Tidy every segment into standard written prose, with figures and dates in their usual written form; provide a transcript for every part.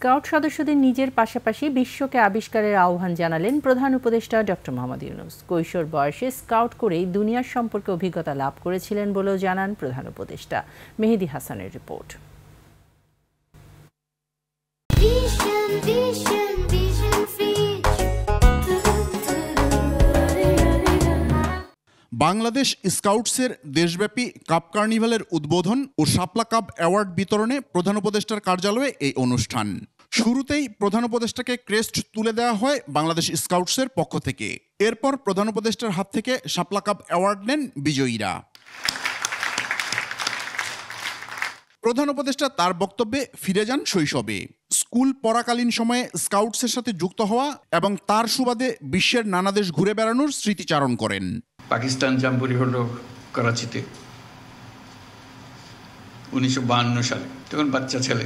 Scout সদস্যদের নিজের পাশাপাশি বিশ্বকে আবিষ্কারের আহ্বান জানালেন প্রধান উপদেষ্টা ডক্টর মোহাম্মদ ইউনূস। কৈশোর বয়সে স্কাউট করেই দুনিয়ার সম্পর্কে অভিজ্ঞতা লাভ করেছিলেন বলেও জানান প্রধান উপদেষ্টা। মেহেদী হাসানের রিপোর্ট। বাংলাদেশ স্কাউটসের দেশব্যাপী কাপ কার্নিভালের উদ্বোধন ও শাপলা কাপ অ্যাওয়ার্ড বিতরণে প্রধান উপদেষ্টার কার্যালয়ে এই অনুষ্ঠান। শুরুতেই প্রধান উপদেষ্টাকে ক্রেস্ট তুলে দেওয়া হয় বাংলাদেশ স্কাউটসের পক্ষ থেকে। এরপর প্রধান উপদেষ্টার হাত থেকে শাপলা কাপ অ্যাওয়ার্ড নেন বিজয়ীরা। প্রধান উপদেষ্টা তার বক্তব্যে ফিরে যান শৈশবে। স্কুল পড়াকালীন সময়ে স্কাউটসের সাথে যুক্ত হওয়া এবং তার সুবাদে বিশ্বের নানা দেশ ঘুরে বেড়ানোর স্মৃতিচারণ করেন। পাকিস্তান জাম্বুরি হলো করাচিতে 1952 সালে। তখন বাচ্চা ছেলে,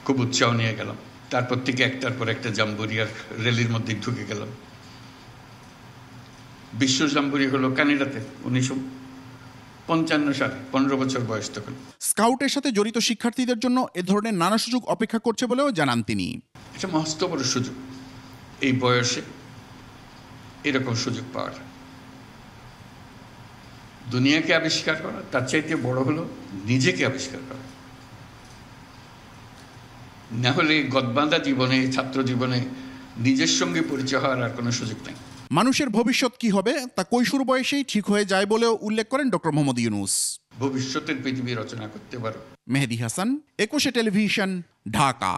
খুব উৎসাহ নিয়ে গেলাম। তারপর থেকে একটার পর একটা জাম্বুরি আর রেলির মধ্যে ঢুকে গেলাম। বিশ্ব জাম্বুরি হলো কানাডাতে 1955 সালে, 15 বছর বয়স তখন। স্কাউটের সাথে জড়িত শিক্ষার্থীদের জন্য এ ধরনের নানা সুযোগ অপেক্ষা করছে বলেও জানান তিনি। এটা মস্ত বড় সুযোগ, এই বয়সে এরকম সুযোগ পাওয়ার। দুনিয়াকে আবিষ্কার করা, তার চাইতে বড় হলো নিজেকে আবিষ্কার করা। না হলে গদবাঁধা জীবনে, ছাত্র জীবনে নিজের সঙ্গে পরিচয় হওয়ার আর কোনো সুযোগ নেই। মানুষের ভবিষ্যৎ কি হবে তা কৈশোর বয়সেই ঠিক হয়ে যায় বলেও উল্লেখ করেন ডক্টর মোহাম্মদ ইউনূস। ভবিষ্যতের পৃথিবী রচনা করতে পারো। মেহেদী হাসান, 21 টেলিভিশন, ঢাকা।